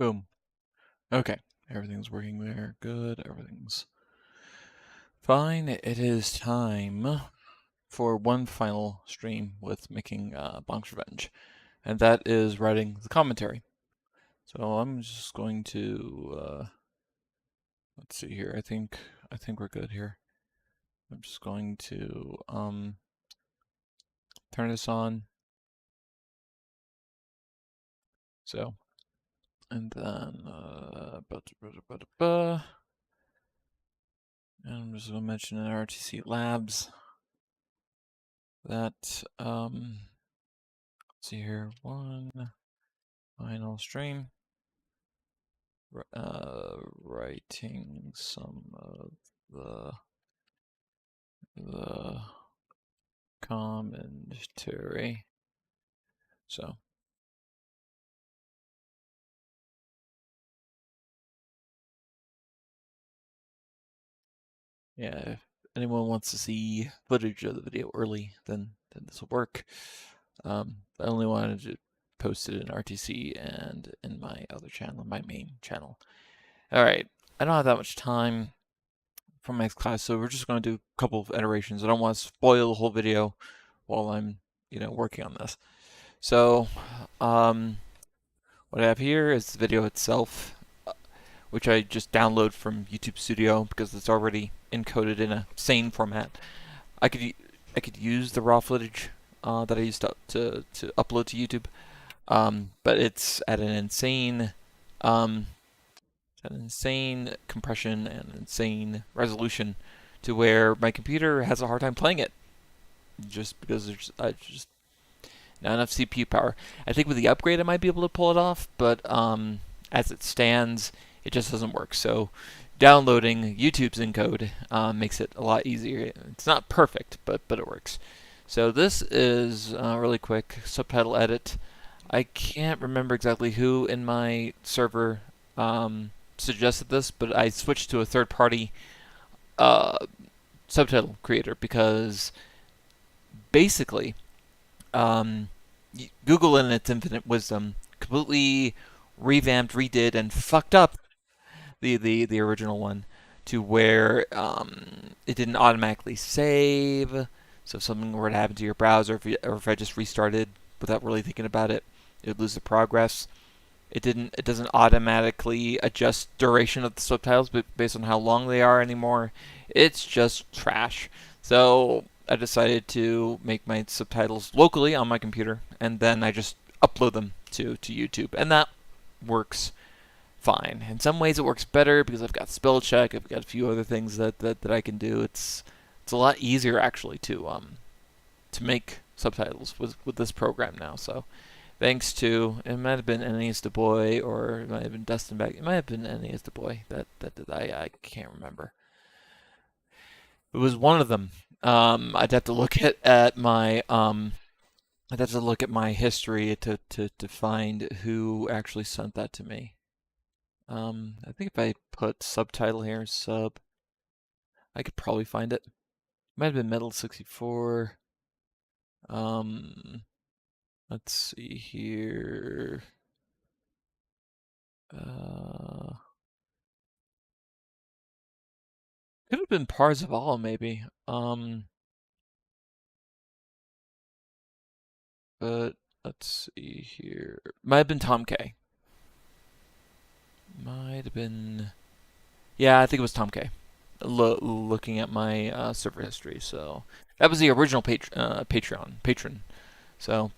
Boom. Okay, everything's working there. Good, everything's fine. It is time for one final stream with making Bonk's Revenge, and that is writing the commentary. So I'm just going to let's see here. I think we're good here. I'm just going to turn this on. So, and then and I'm just going to mention in RTC Labs that let's see here, one final stream, writing some of the commentary. So yeah, if anyone wants to see footage of the video early, then this will work. I only wanted to post it in RTC and in my other channel, my main channel. All right, I don't have that much time for my class, so we're just going to do a couple of iterations. I don't want to spoil the whole video while I'm, working on this. So, what I have here is the video itself, which I just download from YouTube Studio because it's already encoded in a sane format. I could use the raw footage that I used to upload to YouTube, but it's at an insane compression and insane resolution to where my computer has a hard time playing it just because there's just not enough CPU power. I think with the upgrade I might be able to pull it off, but as it stands, it just doesn't work. So downloading YouTube's encode makes it a lot easier. It's not perfect, but it works. So this is really quick subtitle edit. I can't remember exactly who in my server suggested this, but I switched to a third-party subtitle creator because basically Google in its infinite wisdom completely revamped, redid, and fucked up the original one to where it didn't automatically save. So if something were to happen to your browser, or if I just restarted without really thinking about it, it would lose the progress. It doesn't automatically adjust duration of the subtitles based on how long they are anymore. It's just trash. So I decided to make my subtitles locally on my computer, and then I just upload them to YouTube, and that works fine. In some ways it works better because I've got spell check, I've got a few other things that I can do. It's a lot easier actually to make subtitles with this program now. So thanks to, it might have been Aeneas Du Bois, or it might have been Dustin Beck. It might have been Aeneas Du Bois that I can't remember. It was one of them. I'd have to look at my I'd have to look at my history to find who actually sent that to me. I think if I put subtitle here, sub, I could probably find it. Might have been Metal64. Let's see here. Could have been Parzival, maybe. But let's see here. Might have been Tom K. Might have been. Yeah, I think it was Tom K. Looking at my server history, so that was the original patron. So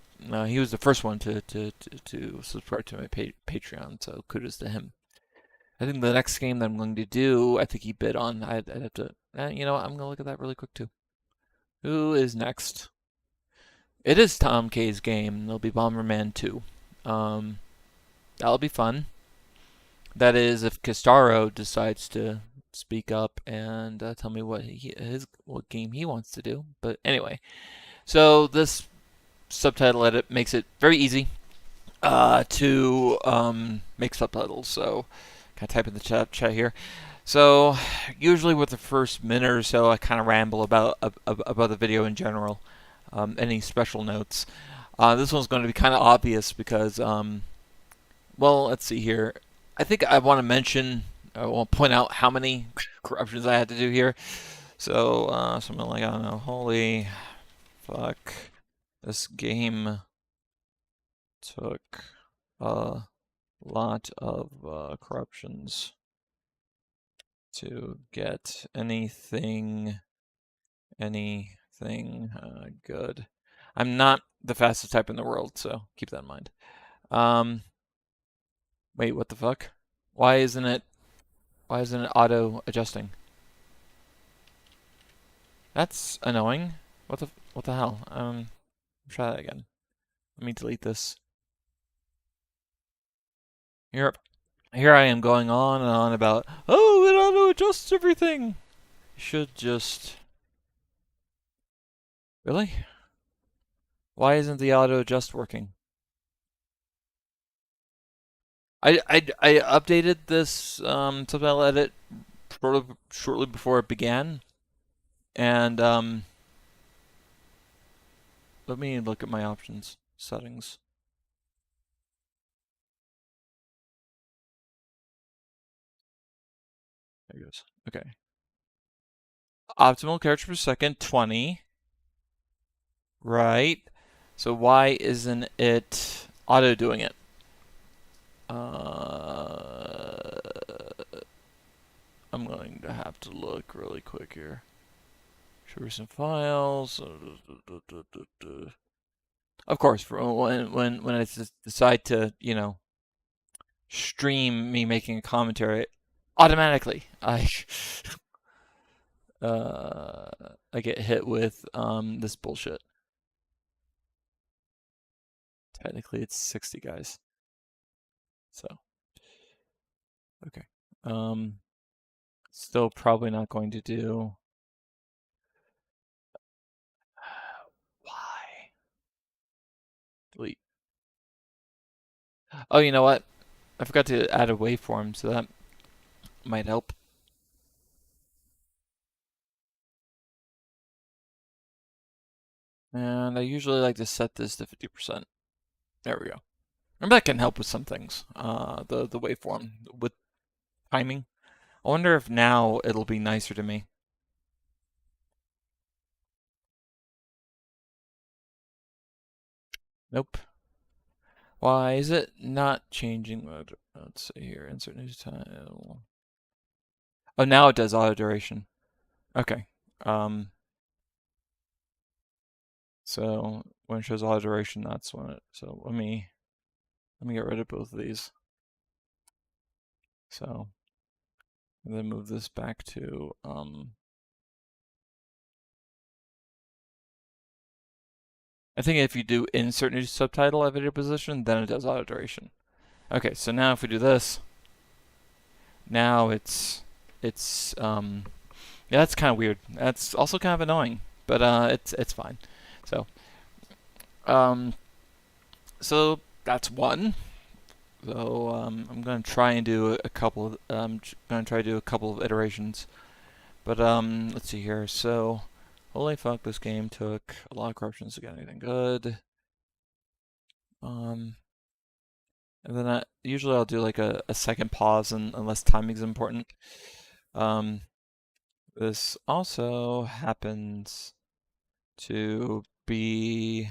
he was the first one to subscribe to my Patreon. So kudos to him. I think the next game that I'm going to do, I think he bid on. I'd have to. You know what? I'm gonna look at that really quick too. Who is next? It is Tom K's game. It'll be Bomberman 2. That'll be fun. That is, if Kistaro decides to speak up and tell me what game he wants to do. But anyway, so this subtitle edit makes it very easy to make subtitles. So, can I type in the chat here? So, usually with the first minute or so, I kind of ramble about the video in general. Any special notes? This one's going to be kind of obvious because, well, let's see here. I think I want to mention, I will point out how many corruptions I had to do here. So, something like, I don't know, holy fuck, this game took a lot of corruptions to get anything good. I'm not the fastest type in the world, so keep that in mind. Um, wait, what the fuck? Why isn't it? Why isn't it auto adjusting? That's annoying. What the hell? Try that again. Let me delete this. Here, here I am going on and on about, oh, it auto adjusts everything. You should just. Really? Why isn't the auto adjust working? I updated this subtitle edit shortly before it began, and let me look at my options settings. There it goes. Okay. Optimal character per second, 20. Right. So why isn't it auto doing it? I'm going to have to look really quick here. Show recent files. Of course, for when I decide to, stream me making a commentary, automatically uh, I get hit with this bullshit. Technically, it's 60 guys. So, okay. Still probably not going to do. Why? Delete. Oh, you know what? I forgot to add a waveform, so that might help. And I usually like to set this to 50%. There we go. Remember that can help with some things. The waveform with timing. I wonder if now it'll be nicer to me. Nope. Why is it not changing? Let's see here. Insert new title. Oh, now it does auto duration. Okay. So when it shows auto duration, that's when it. So let me get rid of both of these. So and then move this back to I think if you do insert new subtitle at video position, then it does auto duration. Okay, so now if we do this, now it's yeah, that's kind of weird. That's also kind of annoying, but it's fine. So um so that's one. So I'm gonna try and do a couple. Gonna try to do a couple of iterations. But let's see here. So holy fuck, this game took a lot of corruptions to get anything good. Um, and then usually I'll do like a second pause unless timing's important. Um, this also happens to be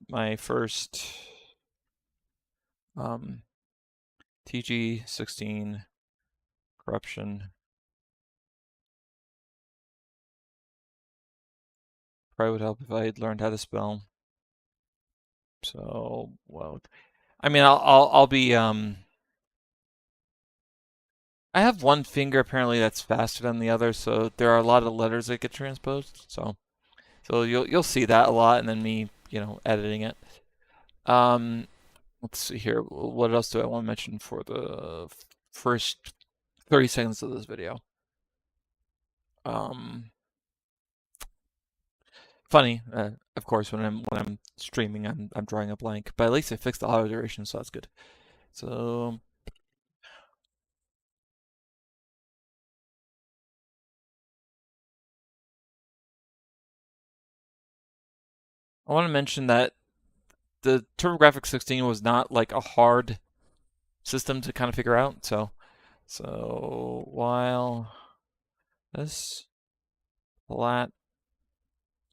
my first um, TG-16 corruption. Probably would help if I had learned how to spell. So, well, I mean, I'll be I have one finger apparently that's faster than the other, so there are a lot of letters that get transposed. So you'll see that a lot, and then me, editing it. Um, let's see here. What else do I want to mention for the first 30 seconds of this video? Um, funny, of course, when I'm streaming, I'm drawing a blank, but at least I fixed the auto duration, so that's good. So I want to mention that the TurboGrafx-16 was not like a hard system to kind of figure out. While this plat,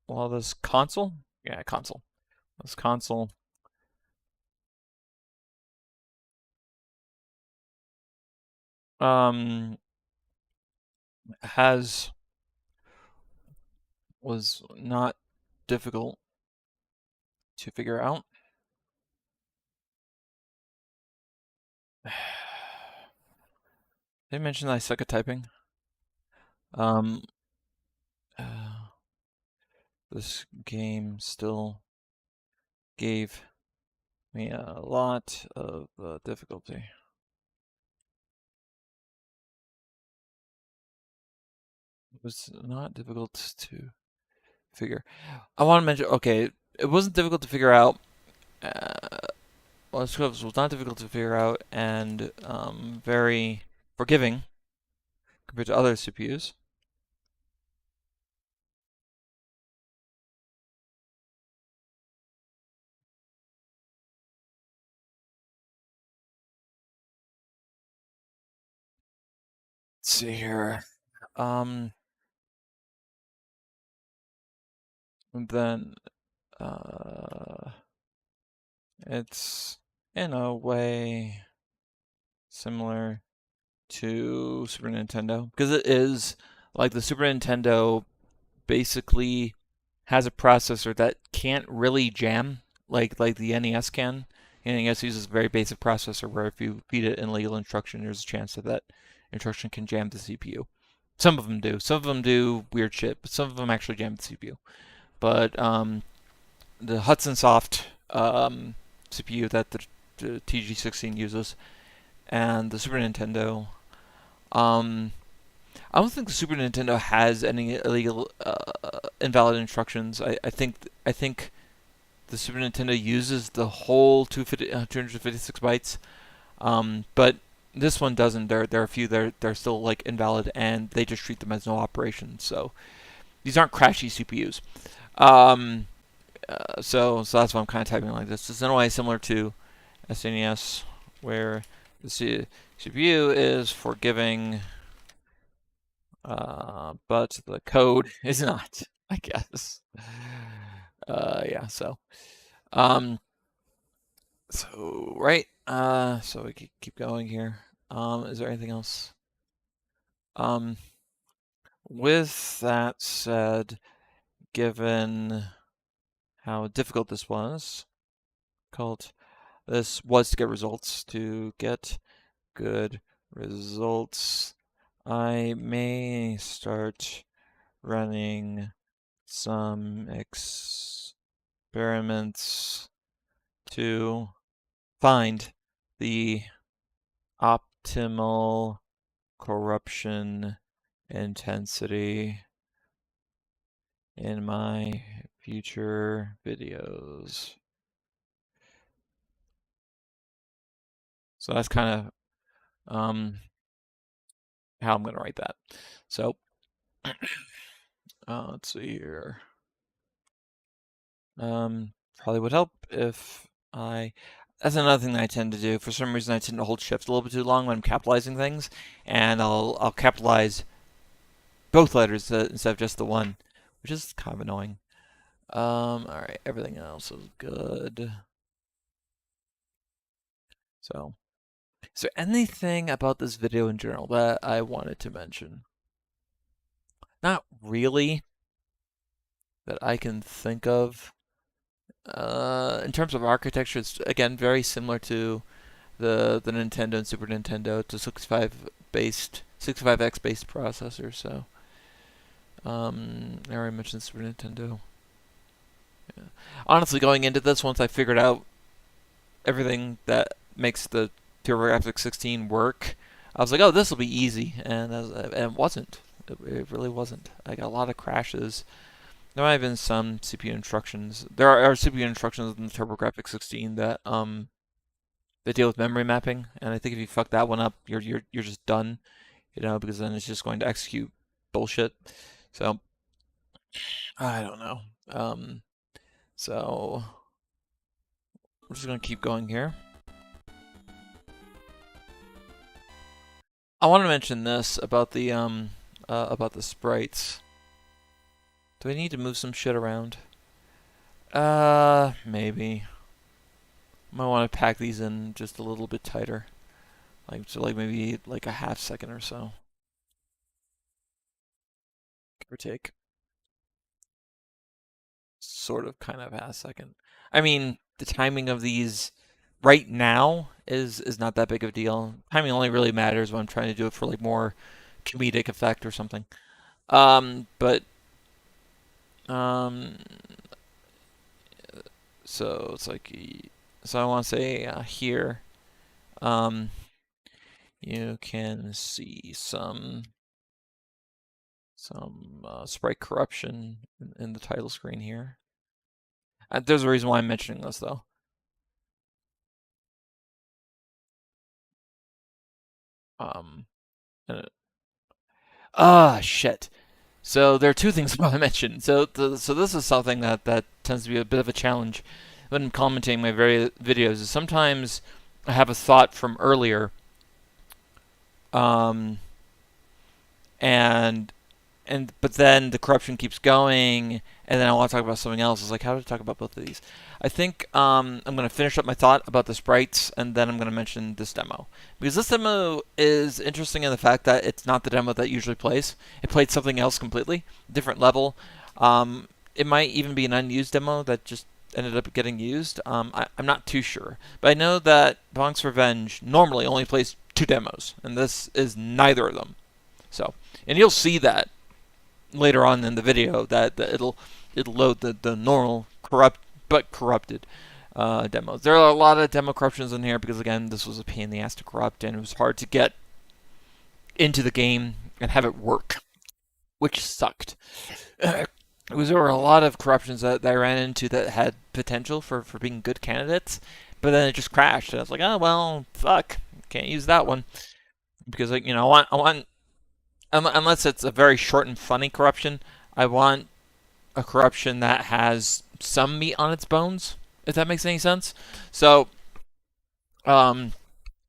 while this console, yeah, console, this console um has was not difficult to figure out. Did I mention that I suck at typing? Um, uh, this game still gave me a lot of difficulty. It was not difficult to figure. I want to mention, okay, it wasn't difficult to figure out. Well, Scripts was not difficult to figure out and very forgiving compared to other CPUs. Let's see here. Um, and then uh, it's in a way similar to Super Nintendo because it is like the Super Nintendo basically has a processor that can't really jam like the NES can. The NES uses a very basic processor where if you feed it an illegal instruction, there's a chance that that instruction can jam the CPU. Some of them do. Some of them do weird shit, but some of them actually jam the CPU. But the Hudson Soft CPU that the TG16 uses and the Super Nintendo. Um, I don't think the Super Nintendo has any illegal, invalid instructions. I think the Super Nintendo uses the whole 256 bytes, but this one doesn't. There are a few they're still like invalid, and they just treat them as no operation. So these aren't crashy CPUs. Um, so that's why I'm kind of typing like this. It's in a way similar to SNES, where the CPU is forgiving, but the code is not, I guess. Yeah. Um, so right. So we keep going here. Is there anything else? Um, with that said, given how difficult this was to get results, to get good results, I may start running some experiments to find the optimal corruption intensity in my future videos. So that's kind of how I'm going to write that. So let's see here. Probably would help if I. That's another thing that I tend to do. For some reason, I tend to hold shift a little bit too long when I'm capitalizing things, and I'll capitalize both letters instead of just the one, which is kind of annoying. All right, everything else is good. So, is there anything about this video in general that I wanted to mention? Not really that I can think of. In terms of architecture, it's again very similar to the Nintendo and Super Nintendo. It's a 65X based processor. So, I already mentioned Super Nintendo. Yeah. Honestly, going into this, once I figured out everything that makes the TurboGrafx-16 work, I was like, oh, this will be easy, and it wasn't. It really wasn't. I got a lot of crashes. There might have been some CPU instructions. There are CPU instructions in the TurboGrafx-16 that they deal with memory mapping, and I think if you fuck that one up, you're just done, because then it's just going to execute bullshit. So I don't know. So I'm just gonna keep going here. I want to mention this about the sprites. Do I need to move some shit around? Maybe. Might want to pack these in just a little bit tighter. Like, so like maybe like a half second or so. Give or take. Sort of, kind of half second. I mean, the timing of these right now is not that big of a deal. Timing only really matters when I'm trying to do it for like more comedic effect or something. But um, so it's like, so I want to say here, um, you can see some sprite corruption in the title screen here. There's a reason why I'm mentioning this though. Um, shit. So there are two things I want to mention. So this is something that tends to be a bit of a challenge when commenting my various videos. Is sometimes I have a thought from earlier, um, and but then the corruption keeps going, and then I want to talk about something else. It's like, how do I talk about both of these? I think I'm going to finish up my thought about the sprites, and then I'm going to mention this demo. Because this demo is interesting in the fact that it's not the demo that usually plays. It played something else completely, different level. It might even be an unused demo that just ended up getting used. I'm not too sure. But I know that Bonk's Revenge normally only plays two demos, and this is neither of them. So, and you'll see that later on in the video that it'll load the normal corrupted demos. There are a lot of demo corruptions in here because again this was a pain in the ass to corrupt and it was hard to get into the game and have it work, which sucked. There were a lot of corruptions that I ran into that had potential for being good candidates, but then it just crashed and I was like, oh well, fuck, can't use that one because like I want unless it's a very short and funny corruption, I want a corruption that has some meat on its bones, if that makes any sense. So, um,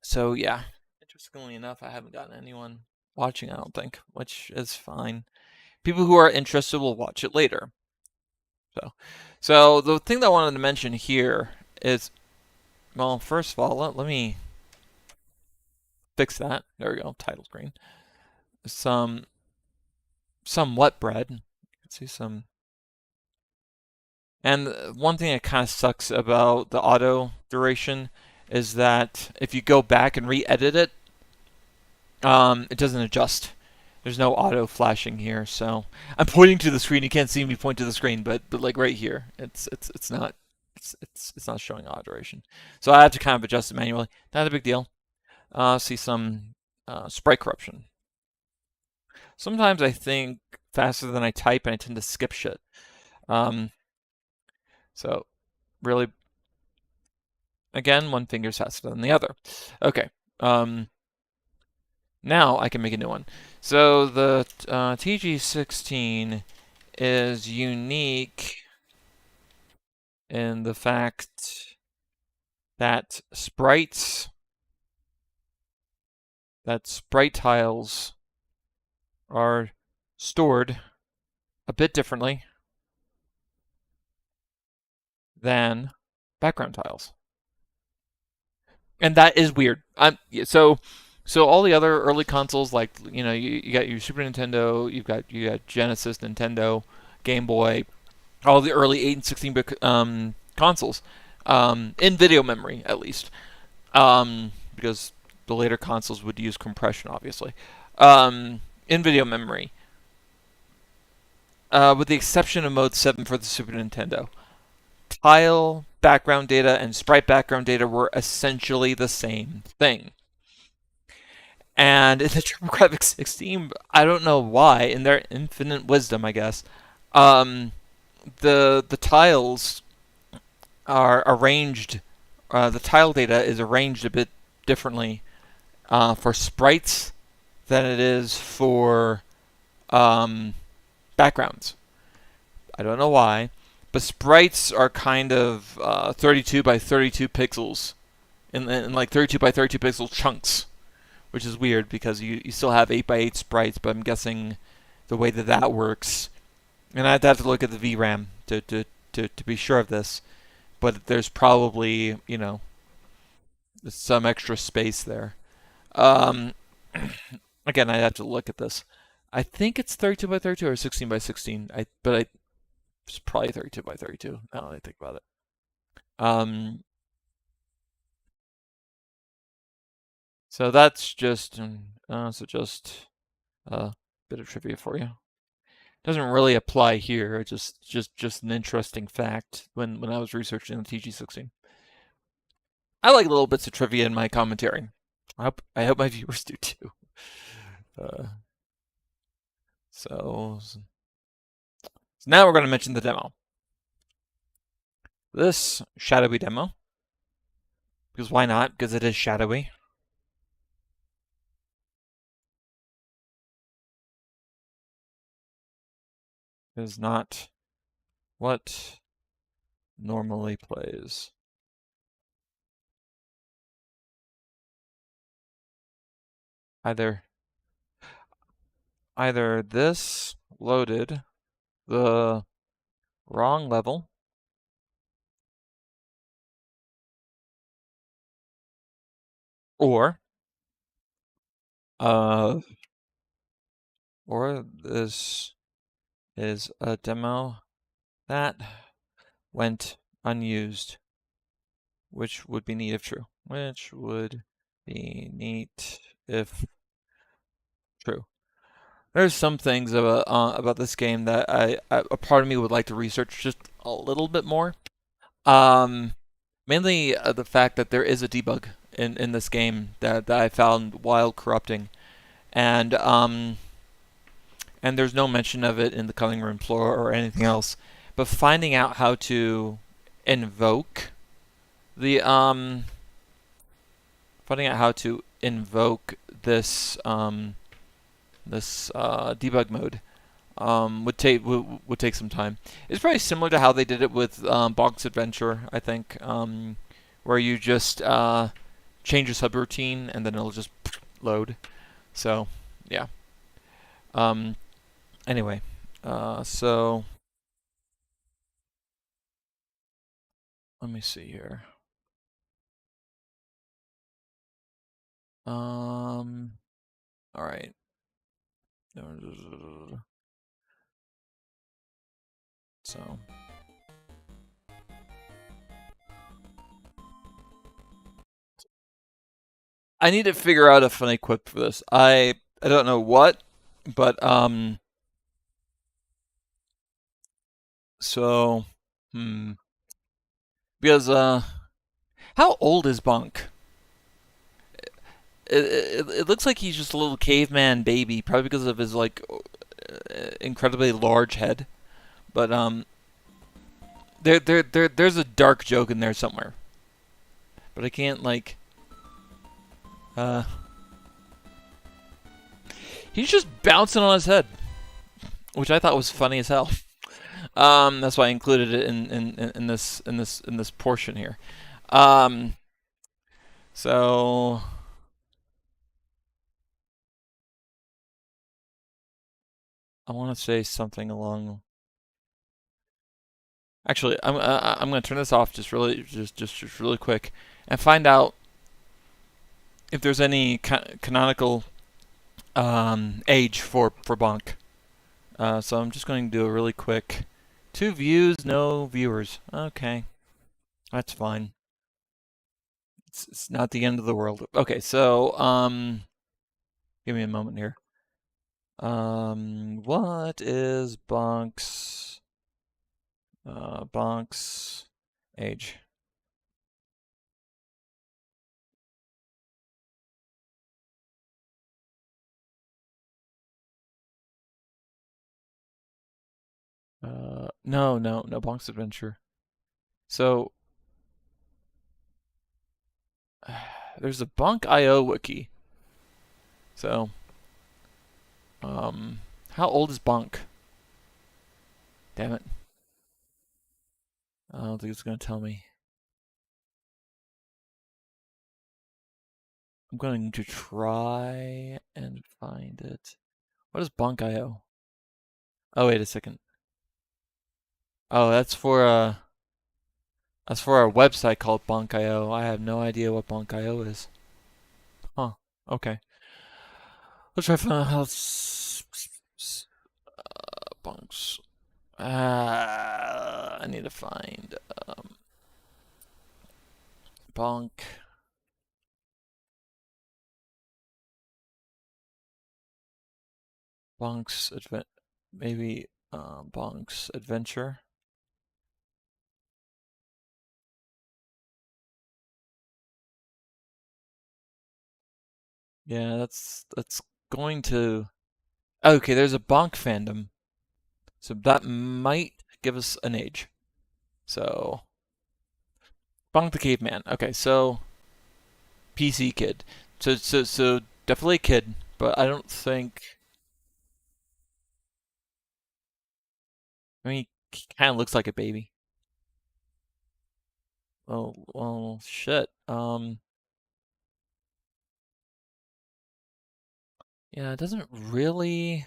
so yeah. Interestingly enough, I haven't gotten anyone watching, I don't think, which is fine. People who are interested will watch it later. So the thing that I wanted to mention here is, well, first of all, let me fix that. There we go, title screen. Some wet bread. You can see some. And one thing that kind of sucks about the auto duration is that if you go back and re-edit it, it doesn't adjust. There's no auto flashing here, so I'm pointing to the screen. You can't see me point to the screen, but like right here, it's not not showing auto duration. So I have to kind of adjust it manually. Not a big deal. See some sprite corruption. Sometimes I think faster than I type, and I tend to skip shit. So really, again, one finger's faster than the other. Okay. Now I can make a new one. So the TG-16 is unique in the fact that sprite tiles are stored a bit differently than background tiles. And that is weird. So all the other early consoles, like you got your Super Nintendo, you got Genesis, Nintendo, Game Boy, all the early 8 and 16-bit consoles, in video memory at least, because the later consoles would use compression, obviously, in video memory, with the exception of Mode 7 for the Super Nintendo. Tile background data and sprite background data were essentially the same thing. And in the TurboGrafx-16, I don't know why, in their infinite wisdom, I guess, the tiles are arranged. The tile data is arranged a bit differently for sprites than it is for backgrounds. I don't know why. But sprites are kind of 32 by 32 pixels in like 32 by 32 pixel chunks, which is weird because you still have 8x8 sprites, but I'm guessing the way that that works, and I'd have to look at the VRAM to be sure of this, but there's probably, some extra space there. Um, Again, I'd have to look at this. I think it's 32 by 32 or 16 by 16. It's probably 32 by 32. Now that I think about it. Um, so that's just just a bit of trivia for you. Doesn't really apply here. Just an interesting fact when I was researching the TG16. I like little bits of trivia in my commentary. I hope my viewers do too. Uh, so now we're going to mention the demo. This shadowy demo, because why not? Because it is shadowy. Is not what normally plays. Either this loaded the wrong level, or uh, or this is a demo that went unused, which would be neat if true. Which would be neat if true. There's some things about this game that a part of me would like to research just a little bit more. Um, Mainly the fact that there is a debug in this game that I found wild corrupting, and there's no mention of it in the cutting room floor or anything else. But finding out how to invoke the finding out how to invoke this debug mode would take some time. It's probably similar to how they did it with Bonk's Adventure, I think, where you just change your subroutine and then it'll just load. So, yeah. Um, anyway, so let me see here. All right. So I need to figure out a funny quip for this. I don't know what, but so because how old is Bunk? It looks like he's just a little caveman baby, probably because of his like incredibly large head. But there's a dark joke in there somewhere, but I can't like. Uh, he's just bouncing on his head, which I thought was funny as hell. That's why I included it in this portion here. Um, so I want to say something along. Actually, I'm going to turn this off just really quick and find out if there's any canonical age for Bonk. So I'm just going to do a really quick 2 views, no viewers. Okay, that's fine. It's not the end of the world. Okay, so give me a moment here. What is Bonk's age? No, Bonk's Adventure. So there's a Bonk.io wiki. So how old is Bonk? Damn it. I don't think it's gonna tell me. I'm going to try and find it. What is Bonk.io? Oh, wait a second. Oh, that's for a website called Bonk.io. I have no idea what Bonk.io is. Huh. Okay. Let's try find how Bonks. I need to find Bonk. Bonk's advent. Maybe Bonk's adventure. Yeah, that's going to. Okay, there's a Bonk fandom, so that might give us an age. So Bonk the Caveman. Okay, so PC kid. So definitely a kid, but I don't think. I mean, he kind of looks like a baby. Well, shit. Yeah, it doesn't really.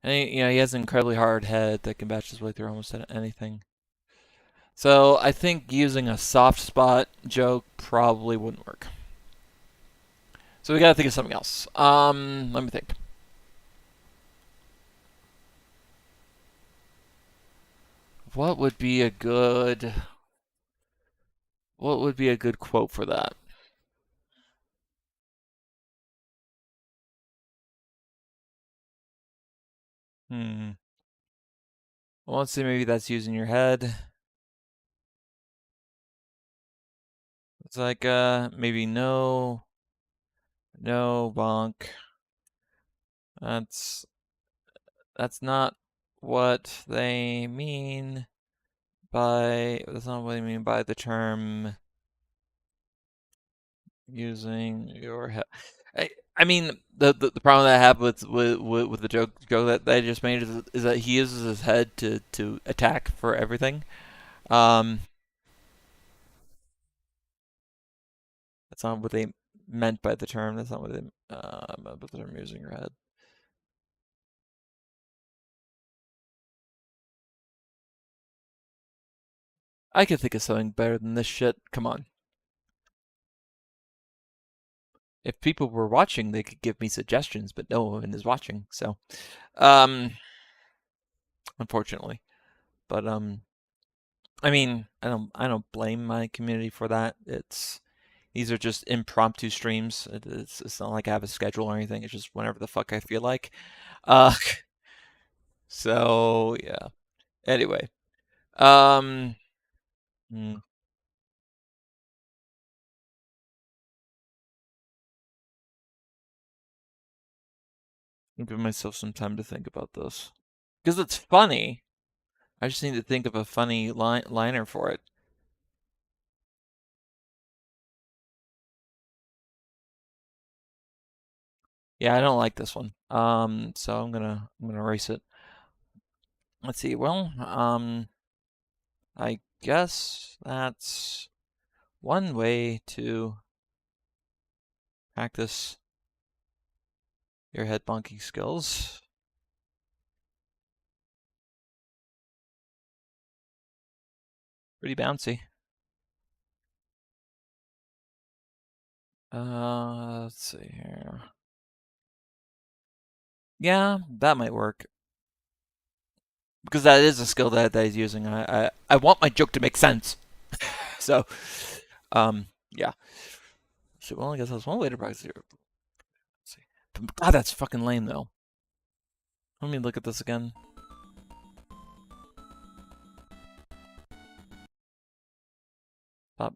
And he has an incredibly hard head that can bash his way through almost anything. So I think using a soft spot joke probably wouldn't work. So we gotta think of something else. Let me think. What would be a good what would be a good quote for that? Hmm. Well, let's see. Maybe that's using your head. It's like maybe no bonk. That's that's not what they mean that's not what they mean by the term using your head. I, I mean, the problem that I have with the joke that I just made is that he uses his head to attack for everything. Um, that's not what they meant by the term. That's not what they meant by the term using your head. I could think of something better than this shit. Come on. If people were watching, they could give me suggestions, but no one is watching. So, um, unfortunately, but I mean, I don't blame my community for that. These are just impromptu streams. It's not like I have a schedule or anything. It's just whenever the fuck I feel like. Uh, so yeah. Anyway, um, hmm, I'll give myself some time to think about this because it's funny. I just need to think of a funny liner for it. Yeah, I don't like this one. So I'm gonna erase it. Let's see. Well, I guess that's one way to practice your head bonking skills. Pretty bouncy. Let's see here. Yeah, that might work because that is a skill that he's using. I want my joke to make sense. So, yeah. So, well, I guess that's one way to practice your. Let's see. God, that's fucking lame though. Let me look at this again. Stop,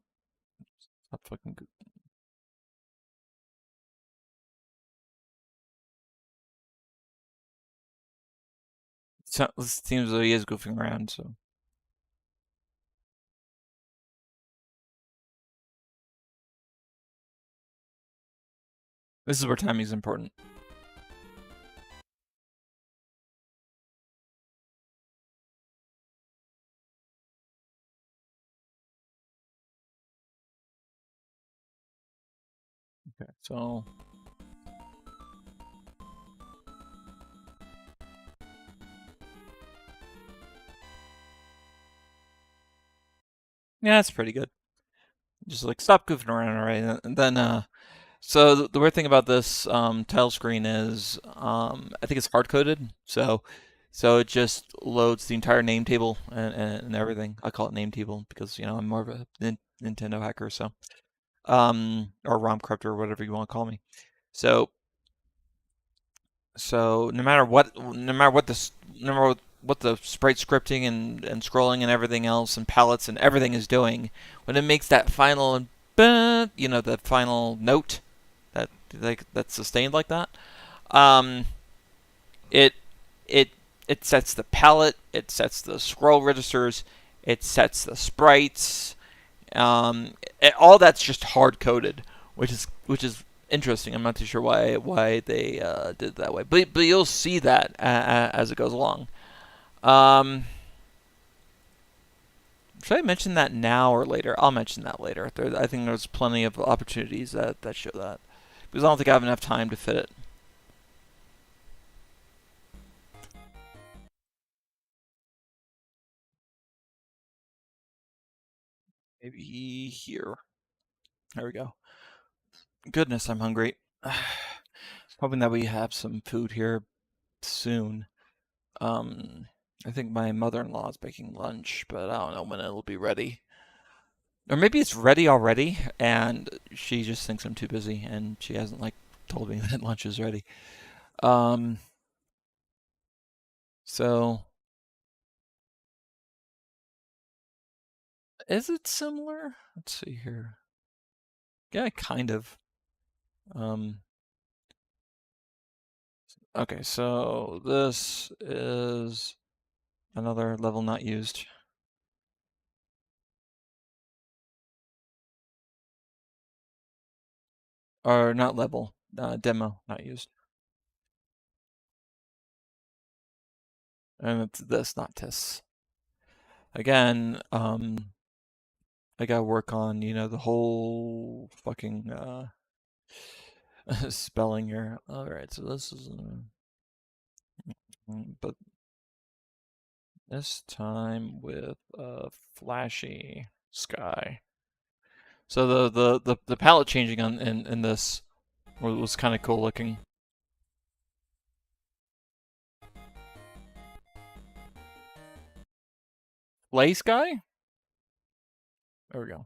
stop fucking. This seems though he is goofing around. So this is where timing is important. Okay, so yeah, it's pretty good. Just like stop goofing around, alright? And then so the weird thing about this title screen is I think it's hard coded. So it just loads the entire name table and everything. I call it name table because I'm more of a Nintendo hacker, so or ROM corrupter or whatever you want to call me. So no matter what the sprite scripting and scrolling and everything else and palettes and everything is doing, when it makes that final the final note that that's sustained like that, um, it it it sets the palette, it sets the scroll registers, it sets the sprites. All that's just hard coded, which is interesting. I'm not too sure why they did it that way, but you'll see that as it goes along. Um, should I mention that now or later? I'll mention that later. I think there's plenty of opportunities that show that because I don't think I have enough time to fit it. Maybe here. There we go. Goodness, I'm hungry. Hoping that we have some food here soon. Um, I think my mother-in-law is making lunch, but I don't know when it'll be ready. Or maybe it's ready already, and she just thinks I'm too busy, and she hasn't told me that lunch is ready. Um, so is it similar? Let's see here. Yeah, kind of. Um, okay, so this is another level not used, or not level, demo not used, and it's this, not this. Again, I gotta work on, the whole fucking spelling here. All right, so this is, but this time with a flashy sky. So the palette changing in this was kind of cool looking. Lay sky? There we go.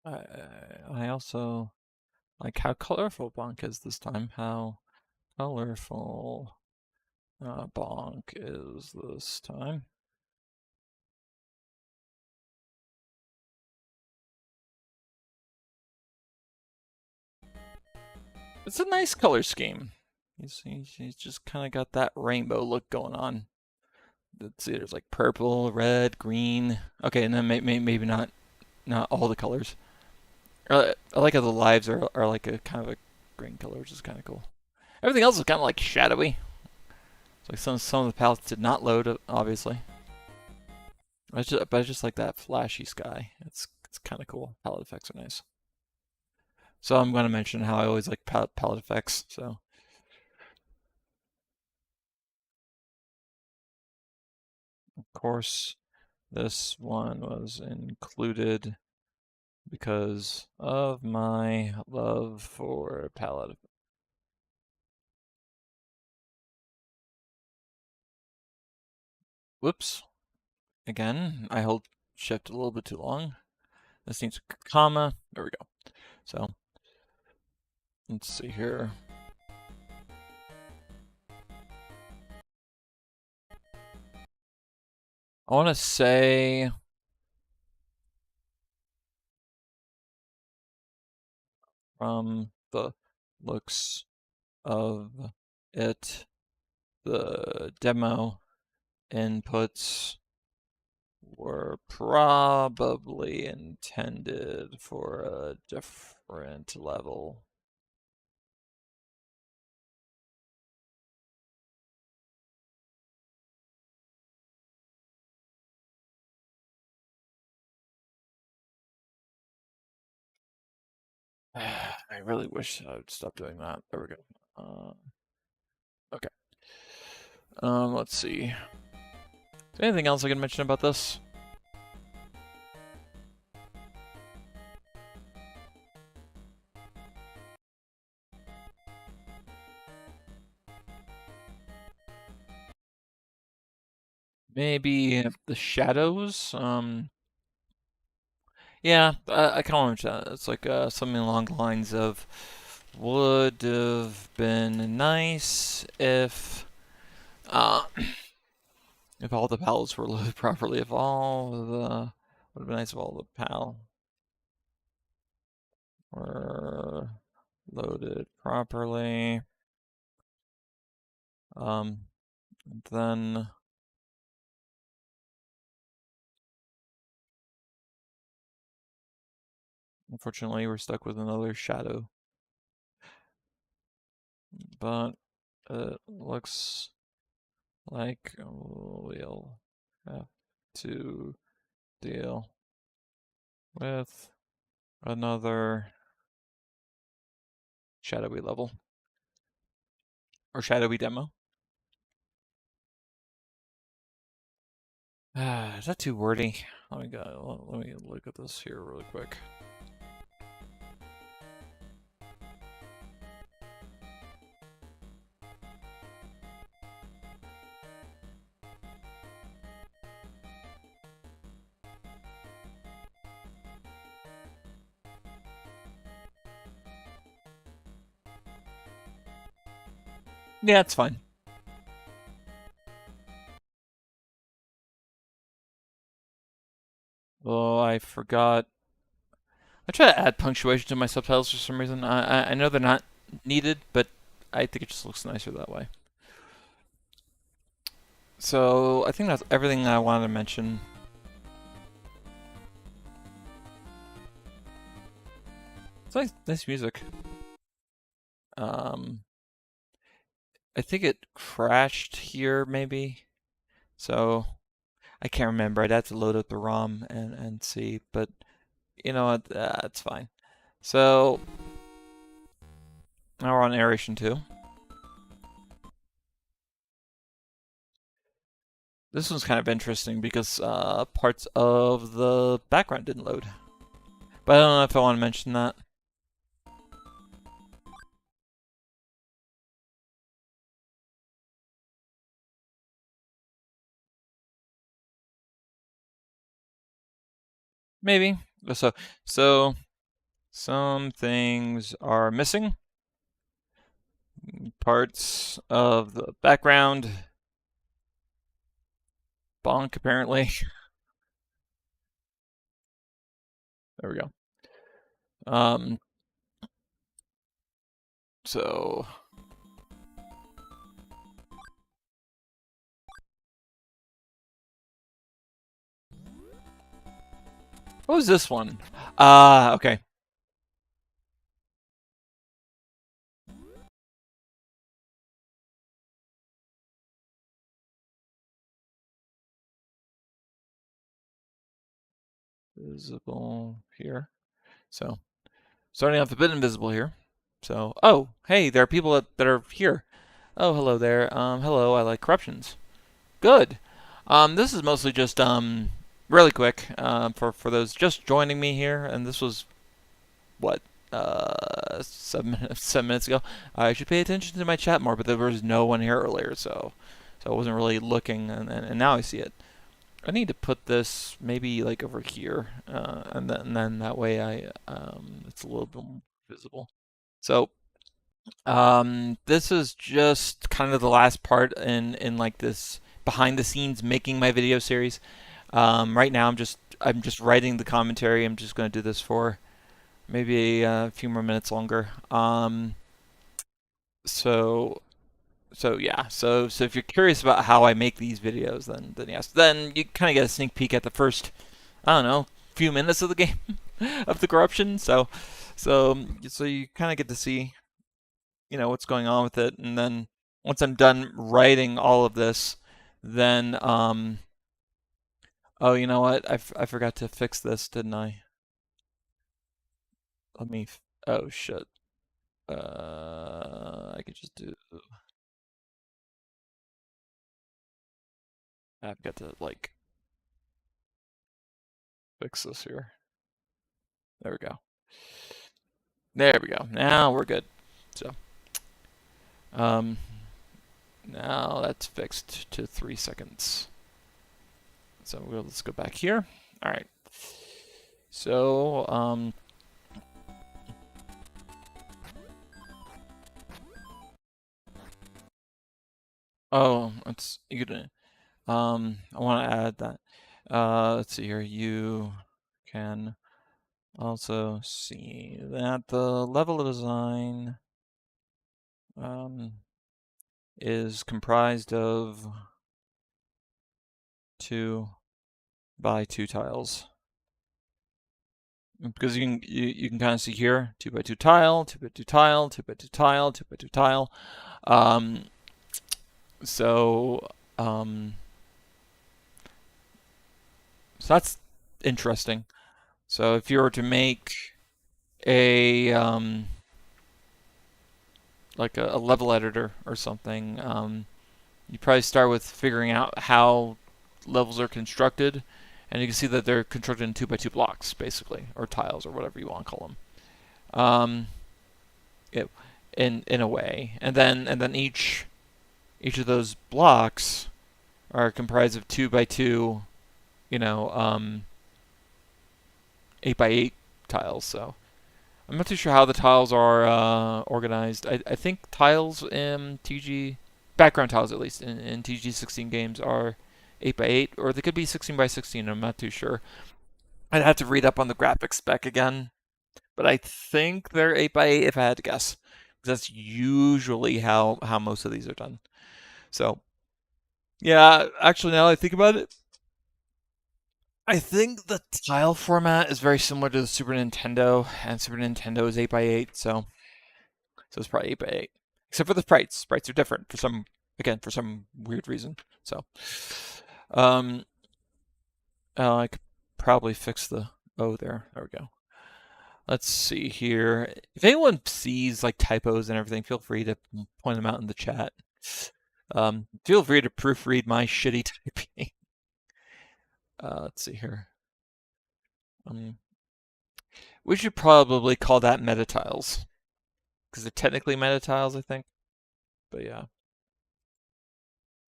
I I also like how colorful Bonk is this time. How colorful Bonk is this time. It's a nice color scheme. He's just kind of got that rainbow look going on. Let's see, there's like purple, red, green. Okay, and then maybe not all the colors. I like how the lives are like a kind of a green color, which is kind of cool. Everything else is kind of like shadowy. It's like some of the palettes did not load, obviously. But I just like that flashy sky. It's kind of cool. Palette effects are nice. So I'm going to mention how I always like palette effects. So of course this one was included because of my love for palette. Whoops. Again, I hold shift a little bit too long. This needs a comma. There we go. So let's see here. I want to say from the looks of it, the demo inputs were probably intended for a different level. I really wish I would stop doing that. There we go. Okay. Let's see. Is there anything else I can mention about this? Maybe the shadows. Yeah, I kind of mention that. It's like something along the lines of would have been nice uh, if all the pals were loaded properly. If all the would have been nice if all the pal were loaded properly. Um, then unfortunately we're stuck with another shadow. But it looks like we'll have to deal with another shadowy level or shadowy demo. Is that too wordy? Let me look at this here really quick. Yeah, it's fine. Oh, I forgot. I try to add punctuation to my subtitles for some reason. I know they're not needed, but I think it just looks nicer that way. So I think that's everything I wanted to mention. It's nice music. Um, I think it crashed here maybe. So I can't remember. I'd have to load up the ROM and see. But you know what? It's fine. So now we're on aeration 2. This one's kind of interesting because parts of the background didn't load. But I don't know if I want to mention that. Maybe. So some things are missing. Parts of the background. Bonk, apparently. There we go. Um, so what was this one? Okay. Visible here. So starting off a bit invisible here. So, oh, hey, there are people that are here. Oh, hello there. Hello, I like corruptions. Good. This is mostly just really quick for those just joining me here, and this was what 7 minutes ago. I should pay attention to my chat more, but there was no one here earlier, so I wasn't really looking, and now I see it. I need to put this maybe like over here, and then that way it's a little bit more visible. So this is just kind of the last part in like this behind the scenes making my video series. Right now I'm just writing the commentary. I'm just going to do this for maybe a few more minutes longer. So yeah. So if you're curious about how I make these videos, then yes. Then you kind of get a sneak peek at the first, I don't know, few minutes of the game of the corruption. So you kind of get to see, what's going on with it, and then once I'm done writing all of this, then oh, you know what? I forgot to fix this, didn't I? Let me. Oh shit. I could just do. I've got to like fix this here. There we go. There we go. Now we're good. So, um, now that's fixed to 3 seconds. So let's go back here. All right. So, oh, it's you gonna. I want to add that. Let's see here. You can also see that the level of design um, is comprised of 2 by 2 tiles. Because you can kind of see here 2 by 2 tile, 2 by 2 tile, 2 by 2 tile, 2 by 2 tile. Um, so um, so that's interesting. So if you were to make a like a level editor or something, you probably start with figuring out how levels are constructed, and you can see that they're constructed in 2 by 2 blocks, basically, or tiles, or whatever you want to call them. It, in a way, and then each of those blocks are comprised of 2 by 2, you know, 8 by 8 tiles. So I'm not too sure how the tiles are organized. I think tiles in TG, background tiles at least, in TG16 games are 8 by 8, or they could be 16 by 16. I'm not too sure. I'd have to read up on the graphics spec again, but I think they're 8 by 8 if I had to guess. That's usually how most of these are done. So yeah, actually, now that I think about it, I think the tile format is very similar to the Super Nintendo, and Super Nintendo is 8 by 8, so it's probably 8 by 8. Except for the sprites. Sprites are different for some weird reason. So, um, oh, I could probably fix the there. There we go. Let's see here. If anyone sees like typos and everything, feel free to point them out in the chat. Feel free to proofread my shitty typing. Let's see here. We should probably call that meta tiles because they're technically meta tiles, I think. But yeah.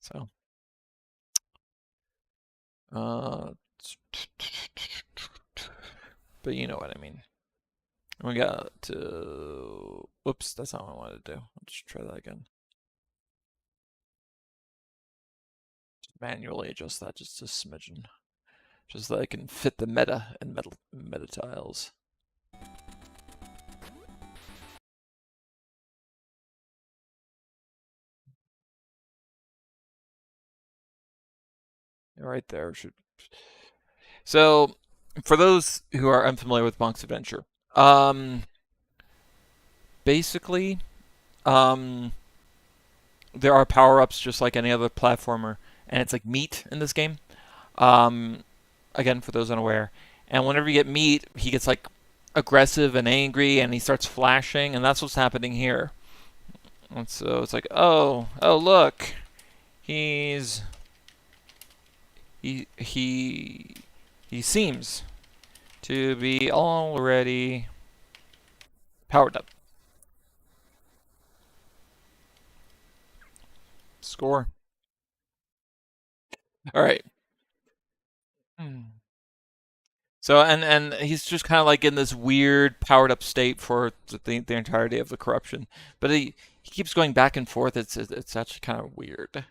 So, uh, but you know what I mean. We got to. Whoops, that's not what I wanted to do. I'll just try that again. Just manually adjust that just a smidgen, just so I can fit the meta and meta tiles. Right there should. So, for those who are unfamiliar with Monk's Adventure, basically, um, there are power ups just like any other platformer, and it's like meat in this game. Um, again, for those unaware, and whenever you get meat, he gets like aggressive and angry, and he starts flashing, and that's what's happening here. And so it's like, oh, look, he's he he seems to be already powered up. Score. All right. So and he's just kind of like in this weird powered up state for the entirety of the corruption, but he keeps going back and forth. It's actually kind of weird.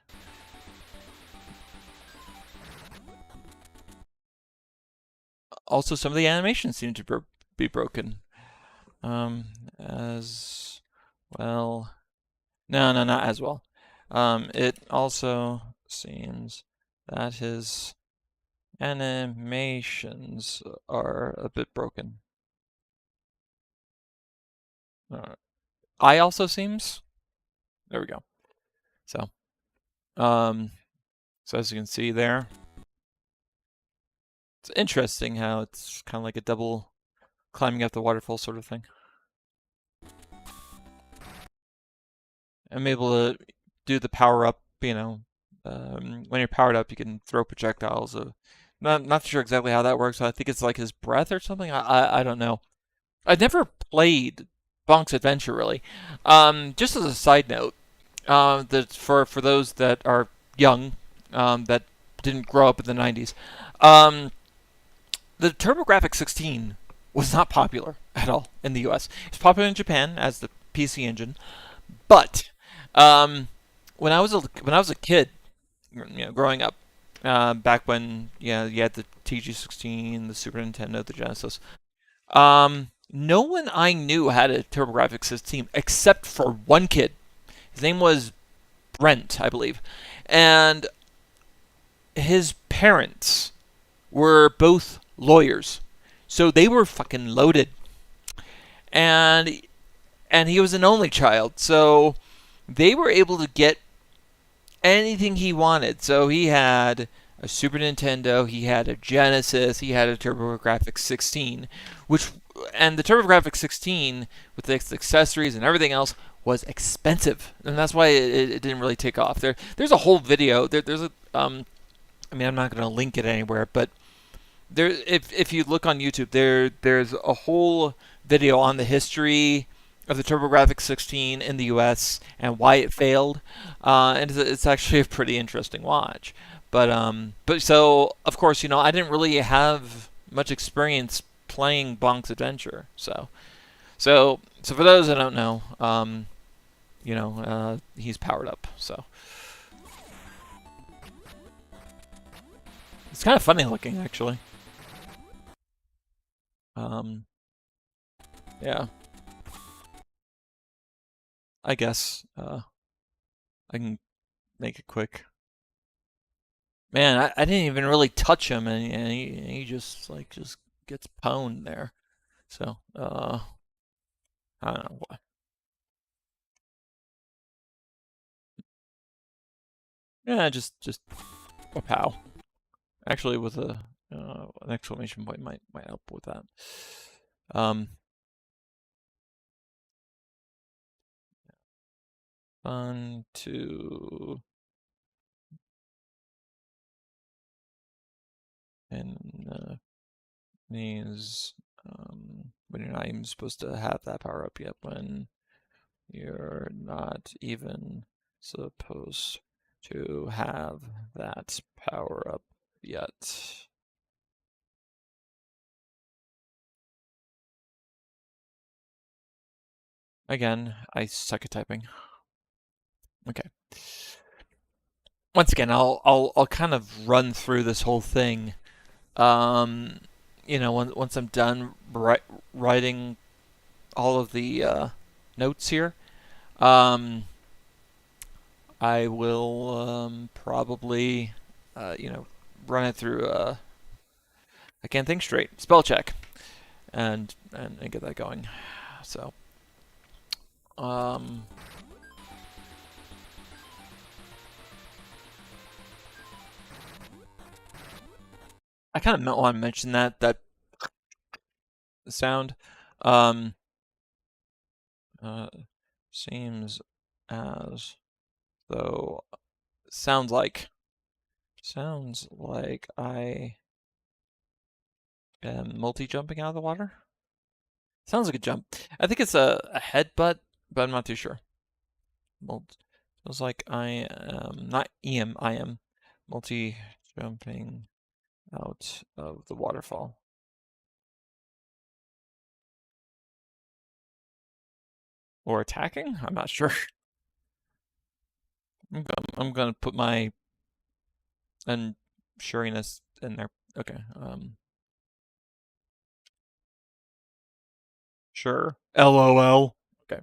Also, some of the animations seem to be broken. As well. No, not as well. It also seems that his animations are a bit broken. Eye also seems. There we go. So, um, so as you can see there, it's interesting how it's kind of like a double climbing up the waterfall sort of thing. I'm able to do the power up. When you're powered up, you can throw projectiles. Not sure exactly how that works. I think it's like his breath or something. I don't know. I've never played Bonk's Adventure really. Just as a side note, that for those that are young, that didn't grow up in the 90s, um, the TurboGrafx-16 was not popular at all in the U.S. It's popular in Japan as the PC Engine, but um, when I was a kid, growing up, back when you had the TG16, the Super Nintendo, the Genesis, no one I knew had a TurboGrafx-16 except for one kid. His name was Brent, I believe, and his parents were both lawyers, so they were fucking loaded, and he was an only child, so they were able to get anything he wanted. So he had a Super Nintendo, he had a Genesis, he had a TurboGrafx-16, which and the TurboGrafx-16 with the accessories and everything else was expensive, and that's why it didn't really take off. There's a whole video. There's a I mean, I'm not going to link it anywhere, but if you look on YouTube, there's a whole video on the history of the TurboGrafx-16 in the U.S. and why it failed, and it's actually a pretty interesting watch. But so of course, I didn't really have much experience playing Bonk's Adventure, so for those that don't know, he's powered up, so it's kind of funny looking actually. Um, yeah, I guess I can make it quick. Man, I didn't even really touch him, and he just gets pwned there. So I don't know why. Yeah, just a pow. Actually, with an exclamation point might help with that. Um, fun to and means when you're not even supposed to have that power up yet. When you're not even supposed to have that power up yet. Again, I suck at typing. Okay. Once again, I'll kind of run through this whole thing. Um, once I'm done writing all of the notes here, um, I will probably, run it through. I can't think straight. Spell check and get that going. So, um, I kind of want to mention that sound. Um, uh, seems as though sounds like I am multi-jumping out of the water. Sounds like a jump. I think it's a headbutt, but I'm not too sure. Sounds like I am not EM. I am multi-jumping out of the waterfall. Or attacking? I'm not sure. I'm gonna put my unsuriness in there. Okay. Sure. LOL. Okay.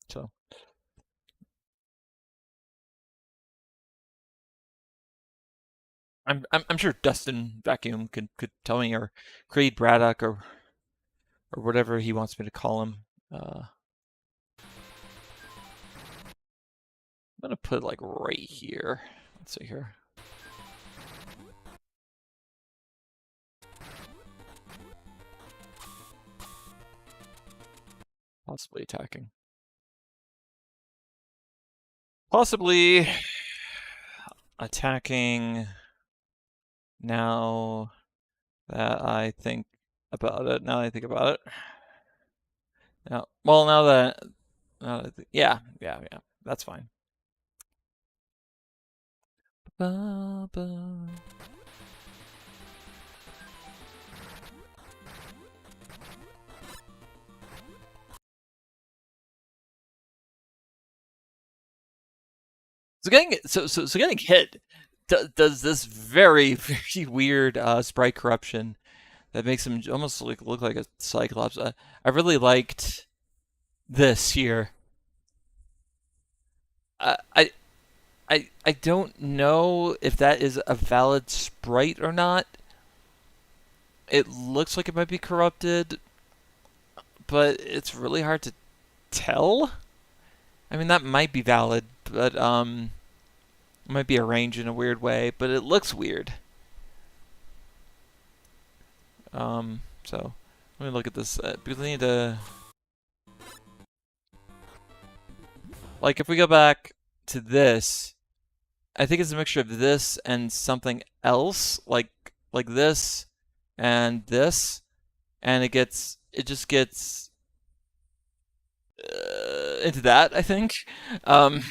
So I'm sure Dustin Vacuum could tell me, or Creed Braddock, or whatever he wants me to call him. I'm gonna put like right here. Let's see here. Possibly attacking. Possibly attacking now that I think about it. Now that I think about it. Now, well, yeah, yeah, yeah, that's fine. Ba, ba. So getting hit does this very very weird sprite corruption that makes him almost look like a cyclops. I really liked this here. I I don't know if that is a valid sprite or not. It looks like it might be corrupted, but it's really hard to tell. I mean, that might be valid, but it might be arranged in a weird way, but it looks weird. So let me look at this because I need to, like, if we go back to this, I think it's a mixture of this and something else, like this, and it just gets into that, I think. Um,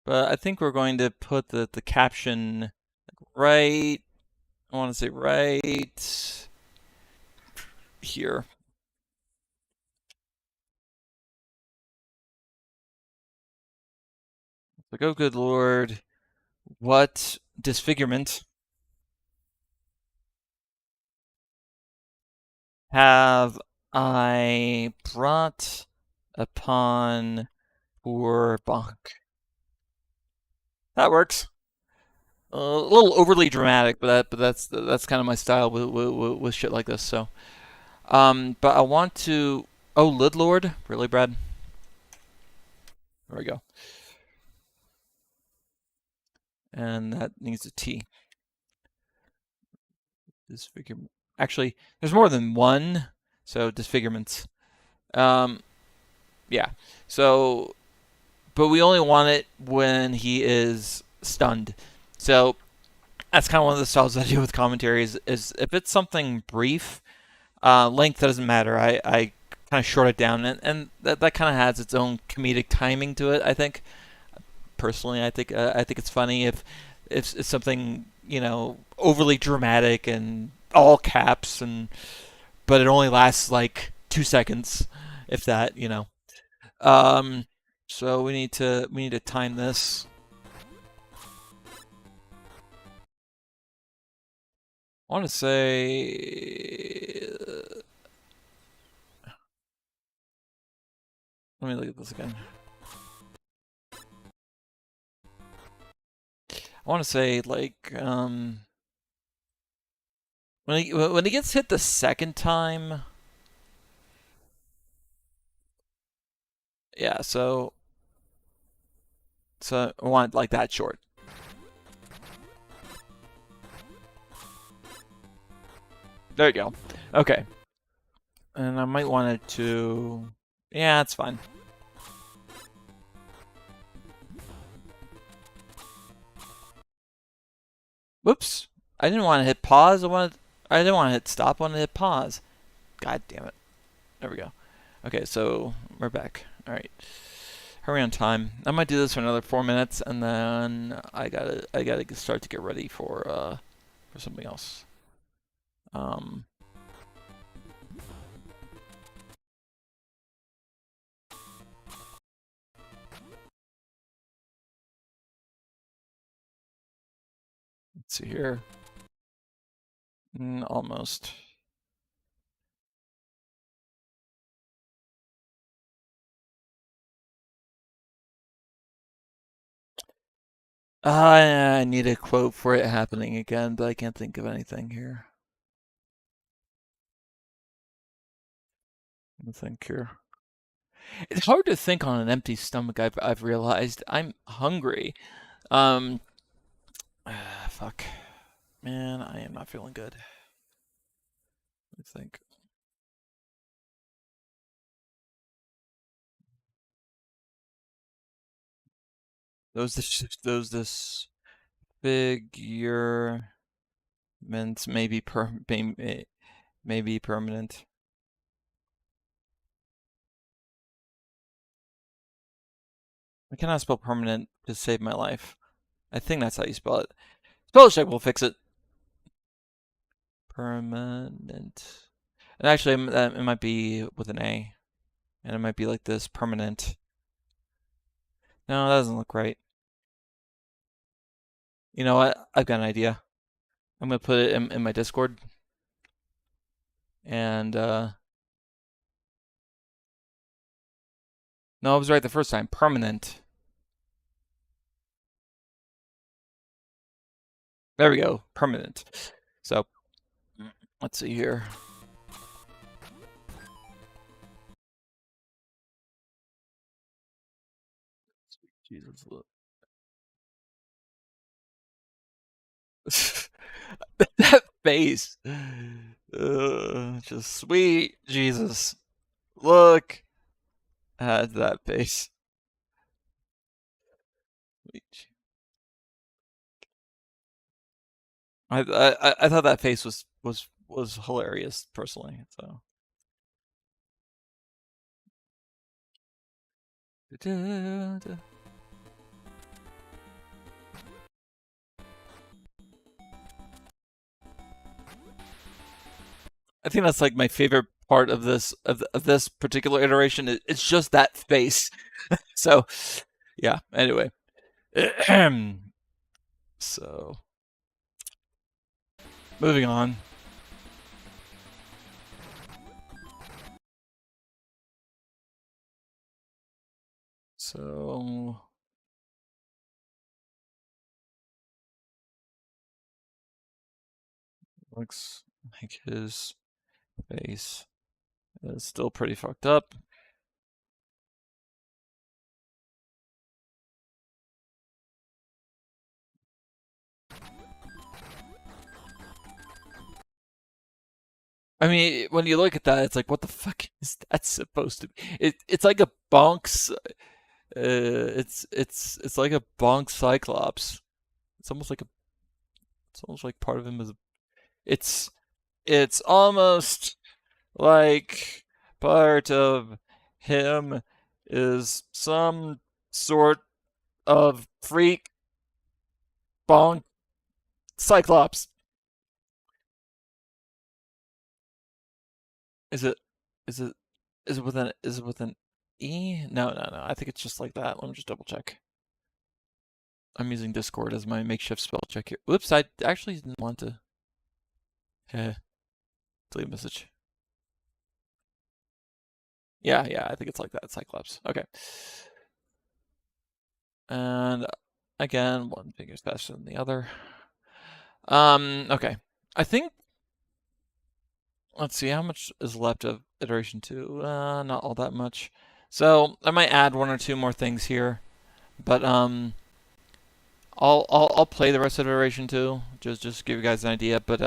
but I think we're going to put the caption right. I want to say right here. Like, oh, good lord, what disfigurement have I brought upon poor Bonk? That works. A little overly dramatic, but that's kind of my style with shit like this. So, but I want to. Oh, Lid Lord, really, Brad? There we go. And that needs a T. Disfigurement. Actually, there's more than one. So disfigurements. Um, yeah. So, but we only want it when he is stunned. So that's kind of one of the styles I do with commentaries. Is if it's something brief, length doesn't matter. I kind of short it down, and that kind of has its own comedic timing to it. I think personally, I think it's funny if it's something overly dramatic and all caps, and but it only lasts like 2 seconds, if that. Um, so we need to time this. I want to say. Let me look at this again. I want to say like when he gets hit the second time. Yeah, so I want like that short. There you go. Okay, and I might want it to. Yeah, it's fine. Whoops! I didn't want to hit pause. I didn't want to hit stop. I wanted to hit pause. God damn it! There we go. Okay, so we're back. All right. Hurry on time. I might do this for another 4 minutes, and then I gotta start to get ready for something else. Um, let's see here. Almost. I need a quote for it happening again, but I can't think of anything here. Let me think here. It's hard to think on an empty stomach. I've realized I'm hungry. Um, fuck, man, I am not feeling good. I think. those disfigurements maybe permanent. I cannot spell permanent to save my life. I think that's how you spell it. Spell check will fix it. Permanent. And actually, it might be with an A. And it might be like this, permanent. No, that doesn't look right. You know what? I've got an idea. I'm going to put it in my Discord. And, no, I was right the first time. Permanent. There we go. Permanent. So, let's see here. Jesus, look. That face. Just sweet Jesus. Look at that face. I thought that face was hilarious personally. So. I think that's like my favorite part of this particular iteration. It's just that face. So, yeah. Anyway, so moving on. So looks like his face is still pretty fucked up. I mean, when you look at that, it's like, what the fuck is that supposed to be? It's like a bonk's. It's like a bonk cyclops. It's almost like a. It's almost like part of him is. It's it's almost like part of him is some sort of freak bonk cyclops. Is it? Is it? Is it with an? Is it with an E? No, no, no. I think it's just like that. Let me just double check. I'm using Discord as my makeshift spell check here. Whoops, I actually didn't want to. Delete message. Yeah, yeah, I think it's like that. Cyclops. Okay. And again, one finger is faster than the other. Okay. I think. Let's see, how much is left of iteration 2? Not all that much. So I might add one or two more things here, but I'll play the rest of iteration 2. Just give you guys an idea. But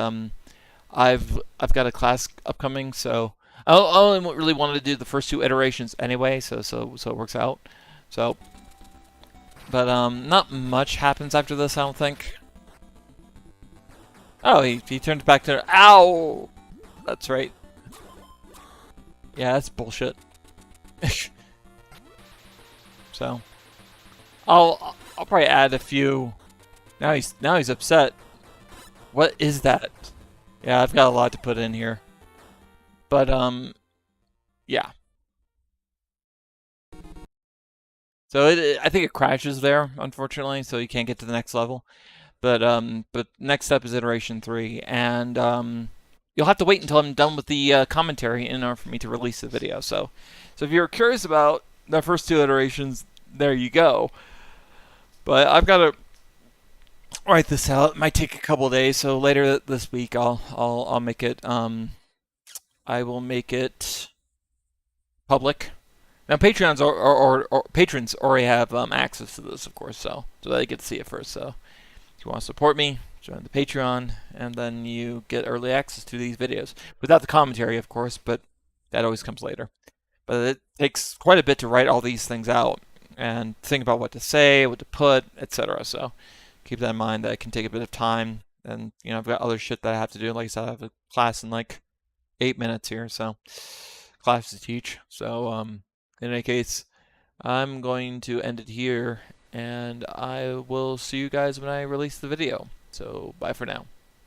I've got a class upcoming, so I only really wanted to do the first two iterations anyway. So it works out. So, but not much happens after this, I don't think. Oh, he turned back to. Ow! That's right. Yeah, that's bullshit. So, I'll probably add a few. Now he's upset. What is that? Yeah, I've got a lot to put in here. But yeah. So I think it crashes there, unfortunately. So you can't get to the next level. But next step is iteration 3, and you'll have to wait until I'm done with the commentary in order for me to release the video. So if you're curious about the first two iterations, there you go. But I've got to write this out. It might take a couple of days. So later this week, I'll make it. I will make it public. Now Patreons or patrons already have access to this, of course. So they get to see it first. So if you want to support me, join the Patreon, and then you get early access to these videos. Without the commentary, of course, but that always comes later. But it takes quite a bit to write all these things out. and think about what to say, what to put, etc. So keep that in mind. That can take a bit of time, and I've got other shit that I have to do. Like I said, I have a class in like 8 minutes here, so class to teach. So in any case, I'm going to end it here, and I will see you guys when I release the video. So bye for now.